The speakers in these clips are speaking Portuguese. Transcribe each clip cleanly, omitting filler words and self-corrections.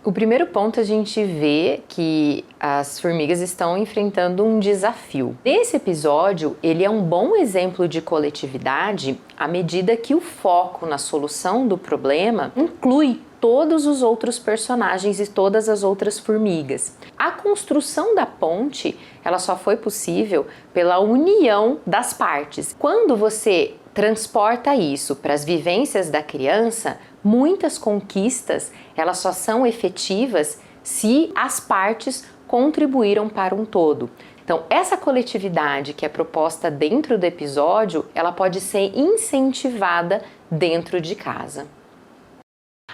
O primeiro ponto a gente vê que as formigas estão enfrentando um desafio. Nesse episódio, ele é um bom exemplo de coletividade à medida que o foco na solução do problema inclui todos os outros personagens e todas as outras formigas. A construção da ponte, ela só foi possível pela união das partes. Quando você transporta isso para as vivências da criança, muitas conquistas, elas só são efetivas se as partes contribuíram para um todo. Então, essa coletividade que é proposta dentro do episódio, ela pode ser incentivada dentro de casa.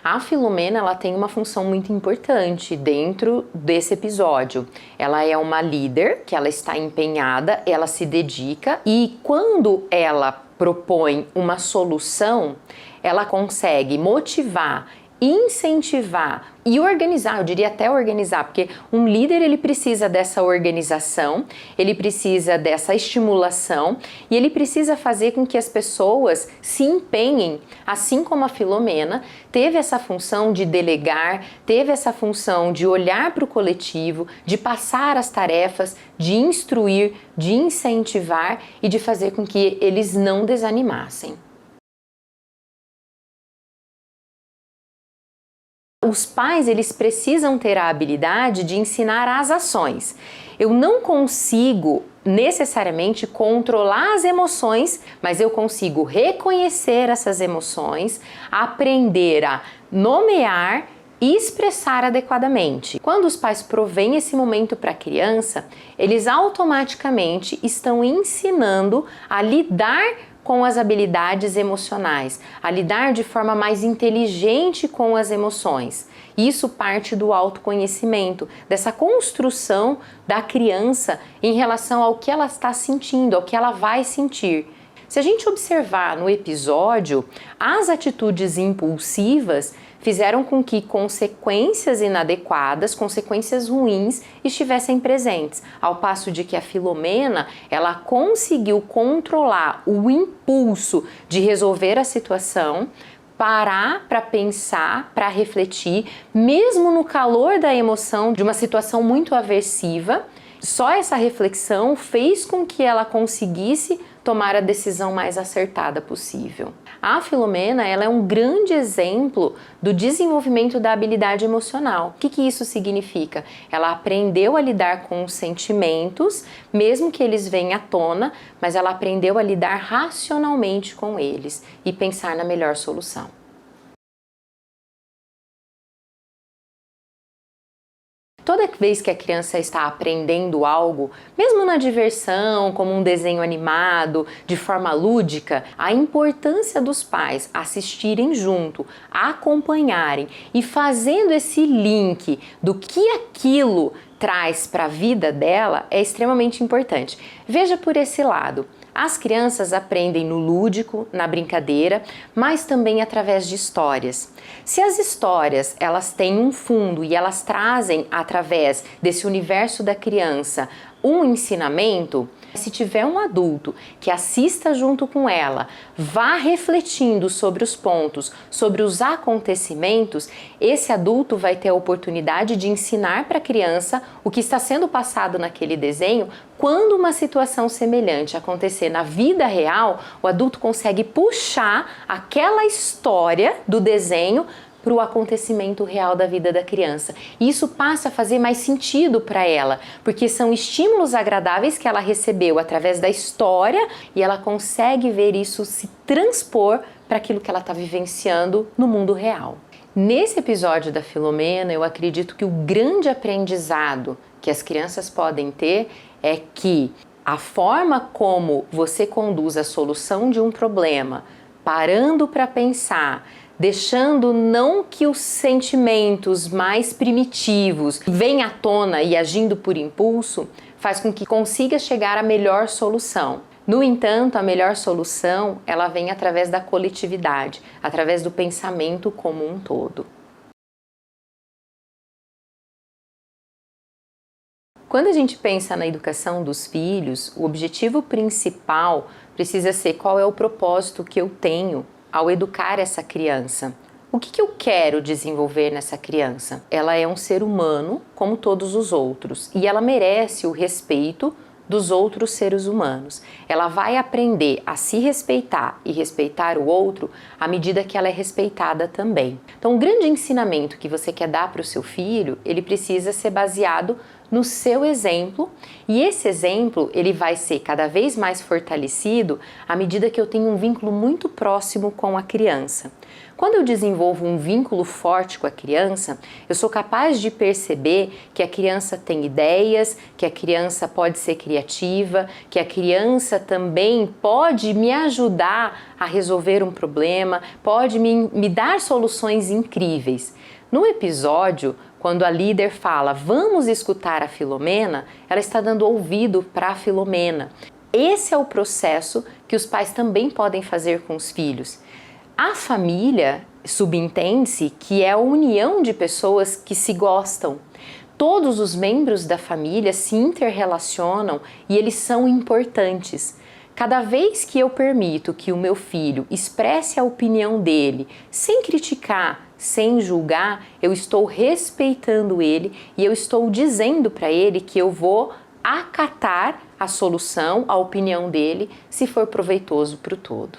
A Filomena, ela tem uma função muito importante dentro desse episódio. Ela é uma líder, que ela está empenhada, ela se dedica e quando ela propõe uma solução, ela consegue motivar, incentivar e organizar, eu diria até organizar, porque um líder ele precisa dessa organização, ele precisa dessa estimulação e ele precisa fazer com que as pessoas se empenhem, assim como a Filomena teve essa função de delegar, teve essa função de olhar para o coletivo, de passar as tarefas, de instruir, de incentivar e de fazer com que eles não desanimassem. Os pais, eles precisam ter a habilidade de ensinar as ações. Eu não consigo necessariamente controlar as emoções, mas eu consigo reconhecer essas emoções, aprender a nomear e expressar adequadamente. Quando os pais provêm esse momento para a criança, eles automaticamente estão ensinando a lidar com as habilidades emocionais, a lidar de forma mais inteligente com as emoções. Isso parte do autoconhecimento, dessa construção da criança em relação ao que ela está sentindo, ao que ela vai sentir. Se a gente observar no episódio, as atitudes impulsivas fizeram com que consequências inadequadas, consequências ruins estivessem presentes, ao passo de que a Filomena, ela conseguiu controlar o impulso de resolver a situação, parar para pensar, para refletir, mesmo no calor da emoção de uma situação muito aversiva. Só essa reflexão fez com que ela conseguisse tomar a decisão mais acertada possível. A Filomena, ela é um grande exemplo do desenvolvimento da habilidade emocional. O que isso significa? Ela aprendeu a lidar com os sentimentos, mesmo que eles venham à tona, mas ela aprendeu a lidar racionalmente com eles e pensar na melhor solução. Toda vez que a criança está aprendendo algo, mesmo na diversão, como um desenho animado, de forma lúdica, a importância dos pais assistirem junto, acompanharem e fazendo esse link do que aquilo traz para a vida dela é extremamente importante. Veja por esse lado. As crianças aprendem no lúdico, na brincadeira, mas também através de histórias. Se as histórias elas têm um fundo e elas trazem através desse universo da criança um ensinamento, se tiver um adulto que assista junto com ela, vá refletindo sobre os pontos, sobre os acontecimentos, esse adulto vai ter a oportunidade de ensinar para a criança o que está sendo passado naquele desenho. Quando uma situação semelhante acontecer na vida real, o adulto consegue puxar aquela história do desenho para o acontecimento real da vida da criança. E isso passa a fazer mais sentido para ela, porque são estímulos agradáveis que ela recebeu através da história e ela consegue ver isso se transpor para aquilo que ela está vivenciando no mundo real. Nesse episódio da Filomena, eu acredito que o grande aprendizado que as crianças podem ter é que a forma como você conduz a solução de um problema, parando para pensar, deixando não que os sentimentos mais primitivos venham à tona e agindo por impulso, faz com que consiga chegar à melhor solução. No entanto, a melhor solução, ela vem através da coletividade, através do pensamento como um todo. Quando a gente pensa na educação dos filhos, o objetivo principal precisa ser qual é o propósito que eu tenho ao educar essa criança. O que eu quero desenvolver nessa criança? Ela é um ser humano como todos os outros e ela merece o respeito dos outros seres humanos. Ela vai aprender a se respeitar e respeitar o outro à medida que ela é respeitada também. Então, o grande ensinamento que você quer dar para o seu filho, ele precisa ser baseado no seu exemplo, e esse exemplo ele vai ser cada vez mais fortalecido à medida que eu tenho um vínculo muito próximo com a criança. Quando eu desenvolvo um vínculo forte com a criança, eu sou capaz de perceber que a criança tem ideias, que a criança pode ser criativa, que a criança também pode me ajudar a resolver um problema, pode me dar soluções incríveis. No episódio, quando a líder fala, vamos escutar a Filomena, ela está dando ouvido para a Filomena. Esse é o processo que os pais também podem fazer com os filhos. A família, subentende-se que é a união de pessoas que se gostam. Todos os membros da família se interrelacionam e eles são importantes. Cada vez que eu permito que o meu filho expresse a opinião dele, sem criticar, sem julgar, eu estou respeitando ele e eu estou dizendo para ele que eu vou acatar a solução, a opinião dele, se for proveitoso para o todo.